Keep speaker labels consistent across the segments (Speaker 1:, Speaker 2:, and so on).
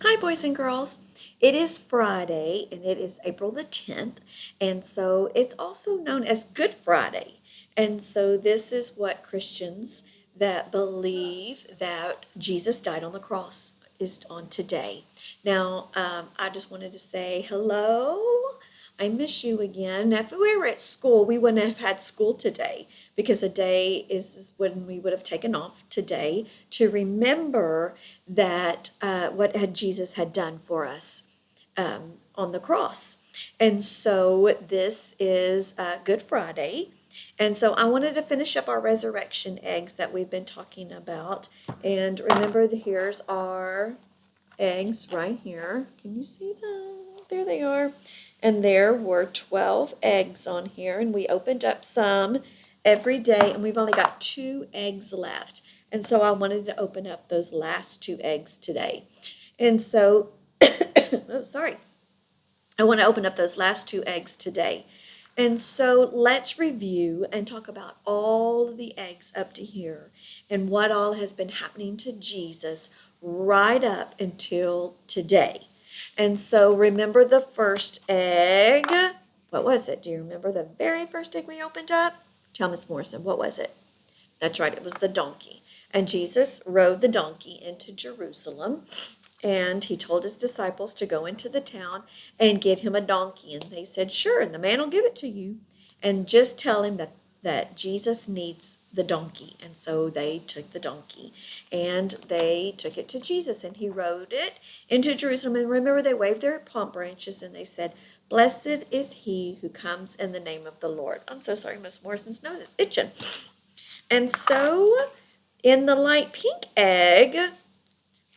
Speaker 1: Hi, boys and girls. It is Friday and it is April the 10th, and so it's also known as Good Friday. And so, this is what Christians that believe that Jesus died on the cross is on today. Now, I just wanted to say hello. I miss you again. Now, if we were at school, we wouldn't have had school today because a day is when we would have taken off today to remember that what had Jesus had done for us on the cross. And so this is Good Friday. And so I wanted to finish up our resurrection eggs that we've been talking about. And remember, here's our eggs right here. Can you see them? There they are. And there were 12 eggs on here, and we opened up some every day, and we've only got 2 eggs left. And so I wanted to open up those last 2 eggs today. And so, oh, sorry. I want to open up those last 2 eggs today. And so let's review and talk about all of the eggs up to here and what all has been happening to Jesus right up until today. And so remember the first egg. What was it? Do you remember the very first egg we opened up? Tell Miss Morrison, what was it? That's right, it was the donkey. And Jesus rode the donkey into Jerusalem. And he told his disciples to go into the town and get him a donkey. And they said, sure, and the man will give it to you. And just tell him that Jesus needs the donkey. And so they took the donkey and they took it to Jesus. And he rode it into Jerusalem. And remember, they waved their palm branches and they said, blessed is he who comes in the name of the Lord. I'm so sorry, Miss Morrison's nose is itching. And so in the light pink egg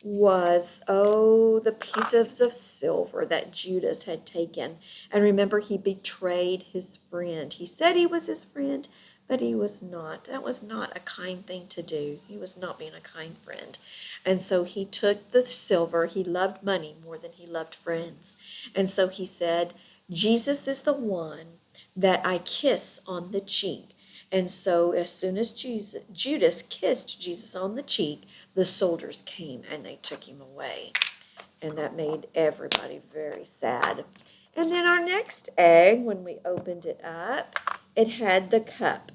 Speaker 1: was, the pieces of silver that Judas had taken. And remember, he betrayed his friend. He said he was his friend, but he was not. That was not a kind thing to do. He was not being a kind friend. And so he took the silver. He loved money more than he loved friends. And so he said, Jesus is the one that I kiss on the cheek. And so as soon as Judas kissed Jesus on the cheek, the soldiers came and they took him away. And that made everybody very sad. And then our next egg, when we opened it up, it had the cup.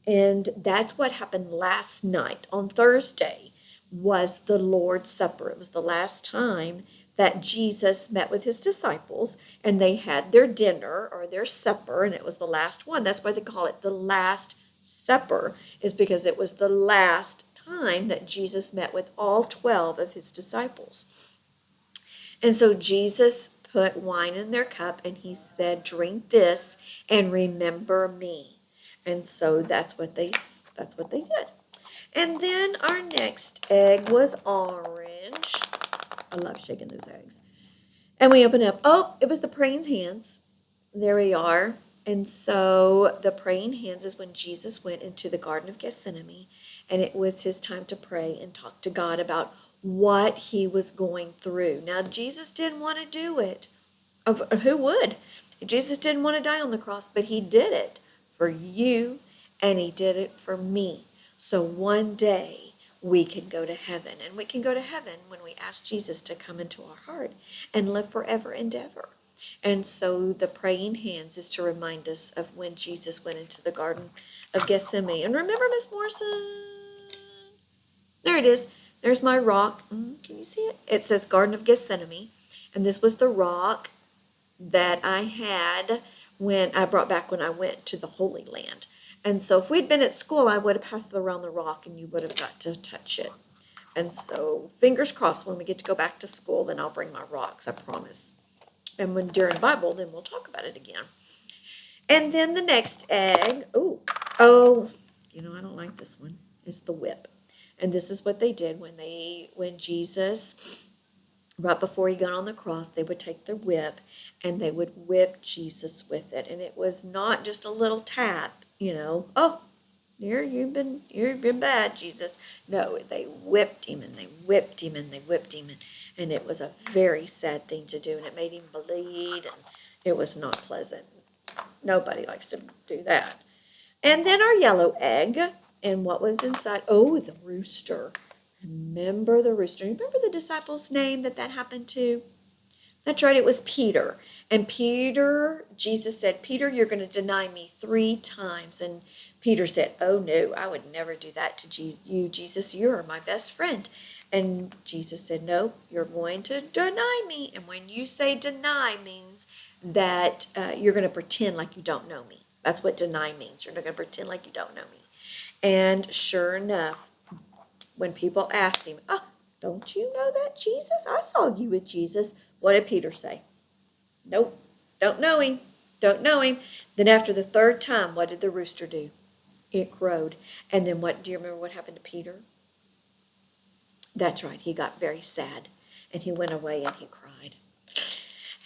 Speaker 1: And that's what happened last night. On Thursday was the Lord's Supper. It was the last time that Jesus met with his disciples and they had their dinner or their supper, and it was the last one. That's why they call it the Last Supper, is because it was the last time that Jesus met with all 12 of his disciples. And so Jesus put wine in their cup and he said, drink this and remember me. And so that's what they did. And then our next egg was orange. I love shaking those eggs. And we open up. Oh, it was the praying hands. There we are. And so the praying hands is when Jesus went into the Garden of Gethsemane, and it was his time to pray and talk to God about what he was going through. Now, Jesus didn't want to do it. Who would? Jesus didn't want to die on the cross, but he did it for you, and he did it for me. So one day we can go to heaven, and we can go to heaven when we ask Jesus to come into our heart and live forever and ever. And so the praying hands is to remind us of when Jesus went into the Garden of Gethsemane. And remember, Miss Morrison? There it is. There's my rock. Can you see it? It says Garden of Gethsemane. And this was the rock that I had when I went to the Holy Land. And so if we'd been at school, I would have passed around the rock and you would have got to touch it. And so fingers crossed, when we get to go back to school, then I'll bring my rocks, I promise. And when during Bible, then we'll talk about it again. And then the next egg, I don't like this one. It's the whip. And this is what they did when Jesus, right before he got on the cross, they would take the whip and they would whip Jesus with it. And it was not just a little tap, you've been bad, Jesus. No, they whipped him and they whipped him and they whipped him. And it was a very sad thing to do. And it made him bleed. And it was not pleasant. Nobody likes to do that. And then our yellow egg. And what was inside? Oh, the rooster. Remember the rooster. Remember the disciple's name that happened to? That's right, it was Peter. And Peter, Jesus said, Peter, you're going to deny me 3 times. And Peter said, oh no, I would never do that to you, Jesus. You're my best friend. And Jesus said, no, you're going to deny me. And when you say deny means that you're going to pretend like you don't know me. That's what deny means. You're not going to pretend like you don't know me. And sure enough, when people asked him, oh, don't you know that Jesus? I saw you with Jesus. What did Peter say? Nope, don't know him. Don't know him. Then after the 3rd time, what did the rooster do? It crowed. And then what? Do you remember what happened to Peter? That's right. He got very sad. And he went away and he cried.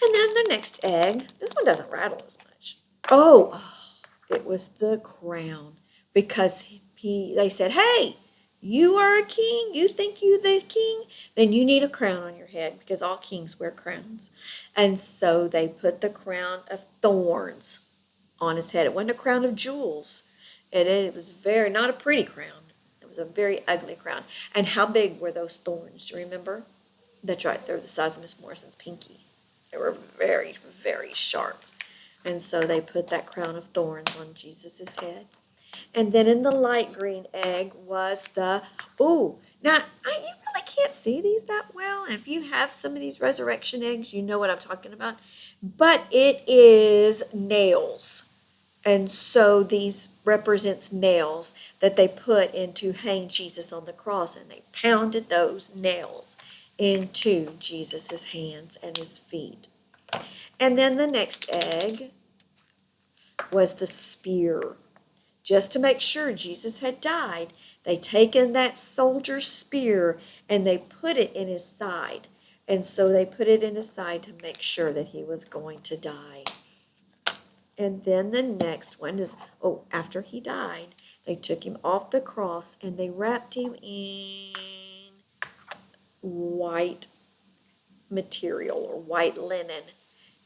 Speaker 1: And then the next egg, this one doesn't rattle as much. Oh, it was the crown. Because they said, hey, you are a king? You think you the king? Then you need a crown on your head because all kings wear crowns. And so they put the crown of thorns on his head. It wasn't a crown of jewels. It was not a pretty crown. It was a very ugly crown. And how big were those thorns? Do you remember? That's right. They were the size of Miss Morrison's pinky. They were very, very sharp. And so they put that crown of thorns on Jesus' head. And then in the light green egg was now you really can't see these that well. And if you have some of these resurrection eggs, you know what I'm talking about. But it is nails. And so these represents nails that they put into hang Jesus on the cross. And they pounded those nails into Jesus' hands and his feet. And then the next egg was the spear. Just to make sure Jesus had died, they taken that soldier's spear and they put it in his side. And so they put it in his side to make sure that he was going to die. And then the next one is, after he died, they took him off the cross and they wrapped him in white material or white linen.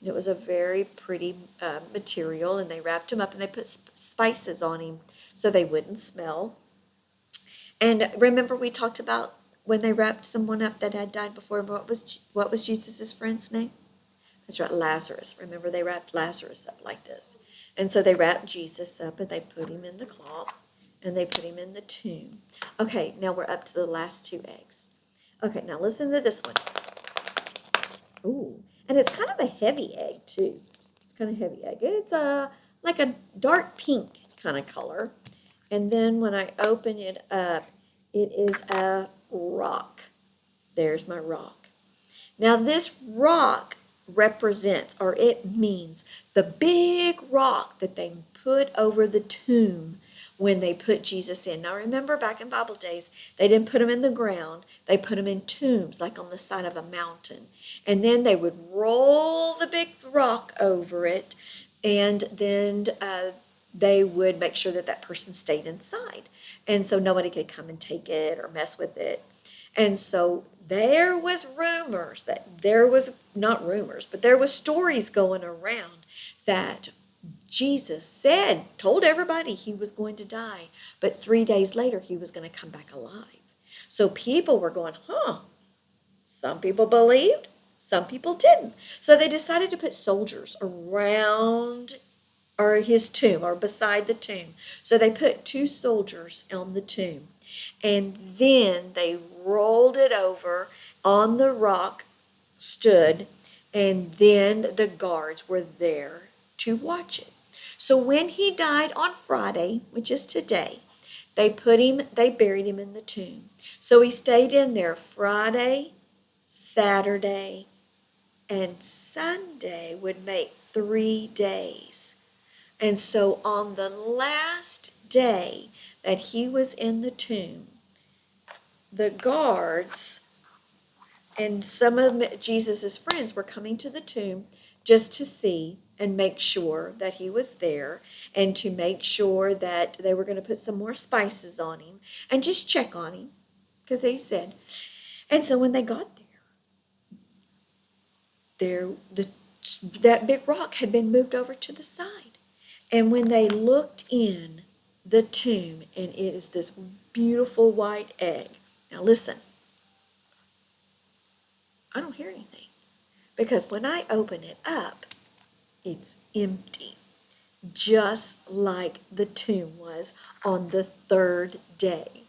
Speaker 1: And it was a very pretty material, and they wrapped him up and they put spices on him so they wouldn't smell. And remember we talked about when they wrapped someone up that had died before, what was Jesus' friend's name? That's right, Lazarus. Remember they wrapped Lazarus up like this. And so they wrapped Jesus up and they put him in the cloth and they put him in the tomb. Okay, now we're up to the last 2 eggs. Okay, now listen to this one. Ooh. And it's kind of a heavy egg, too. It's kind of a heavy egg. It's like a dark pink kind of color. And then when I open it up, it is a rock. There's my rock. Now this rock represents, or it means, the big rock that they put over the tomb when they put Jesus in. Now remember, back in Bible days, they didn't put him in the ground. They put him in tombs, like on the side of a mountain. And then they would roll the big rock over it, and then they would make sure that person stayed inside. And so nobody could come and take it or mess with it. And so there was rumors that there was, not rumors, but there was stories going around that Jesus told everybody he was going to die, but 3 days later he was going to come back alive. So people were going, some people believed, some people didn't. So they decided to put soldiers around his tomb or beside the tomb. So they put 2 soldiers on the tomb. And then they rolled it over on the rock, stood, and then the guards were there to watch it. So when he died on Friday, which is today, they buried him in the tomb. So he stayed in there Friday, Saturday, and Sunday would make 3 days. And so on the last day that he was in the tomb, the guards and some of Jesus' friends were coming to the tomb just to see and make sure that he was there, and to make sure that they were going to put some more spices on him and just check on him, because he said. And so when they got that big rock had been moved over to the side. And when they looked in the tomb, and it is this beautiful white egg, Now listen, I don't hear anything because when I open it up, it's empty, just like the tomb was on the third day.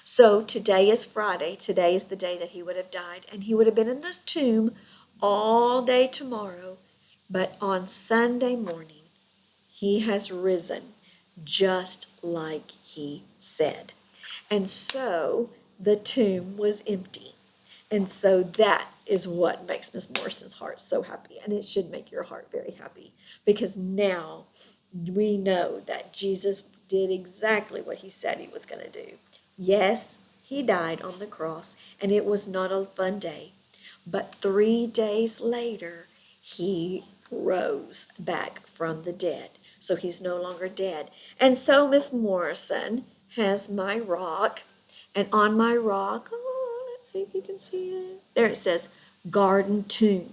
Speaker 1: So today is Friday. Today is the day that he would have died, and he would have been in this tomb all day tomorrow. But on Sunday morning, he has risen just like he said. And so the tomb was empty. And so that is what makes Miss Morrison's heart so happy. And it should make your heart very happy because now we know that Jesus did exactly what he said he was going to do. Yes, he died on the cross, and it was not a fun day. But 3 days later, he rose back from the dead. So he's no longer dead. And so Miss Morrison has my rock, and on my rock, oh, let's see if you can see it. There it says Garden Tomb.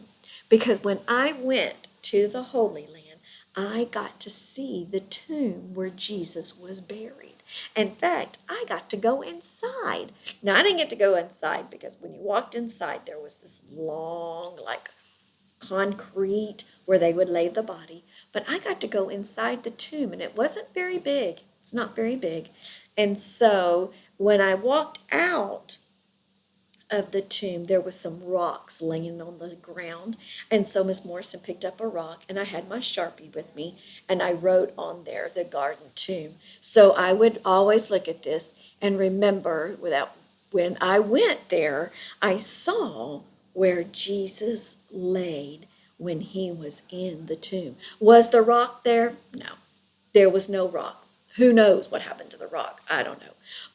Speaker 1: Because when I went to the Holy Land, I got to see the tomb where Jesus was buried. In fact, I got to go inside. Now, I didn't get to go inside because when you walked inside, there was this long, like, concrete where they would lay the body. But I got to go inside the tomb, and it wasn't very big. It's not very big. And so when I walked out of the tomb, there was some rocks laying on the ground. And so Miss Morrison picked up a rock, and I had my Sharpie with me, and I wrote on there the Garden Tomb. So I would always look at this and remember when I went there, I saw where Jesus laid when he was in the tomb. Was the rock there? No, there was no rock. Who knows what happened to the rock? I don't know.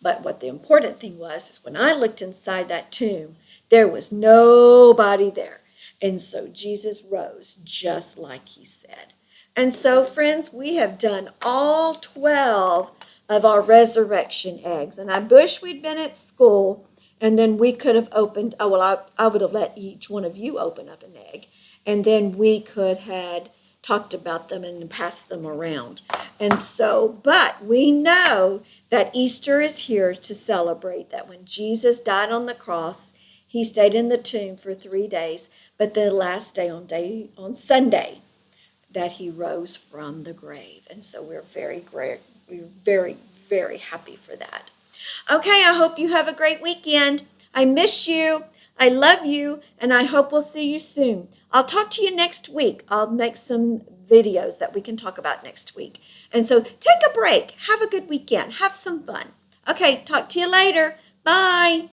Speaker 1: But what the important thing was is when I looked inside that tomb, there was nobody there. And so Jesus rose just like he said. And so, friends, we have done all 12 of our resurrection eggs. And I wish we'd been at school, and then we could have opened, I would have let each one of you open up an egg. And then we could have talked about them and passed them around. And so, but we know that Easter is here to celebrate that when Jesus died on the cross, he stayed in the tomb for 3 days, but the last day on Sunday, that he rose from the grave. And so we're very, very happy for that. Okay, I hope you have a great weekend. I miss you. I love you, and I hope we'll see you soon. I'll talk to you next week. I'll make some videos that we can talk about next week. And so take a break. Have a good weekend. Have some fun. Okay, talk to you later. Bye.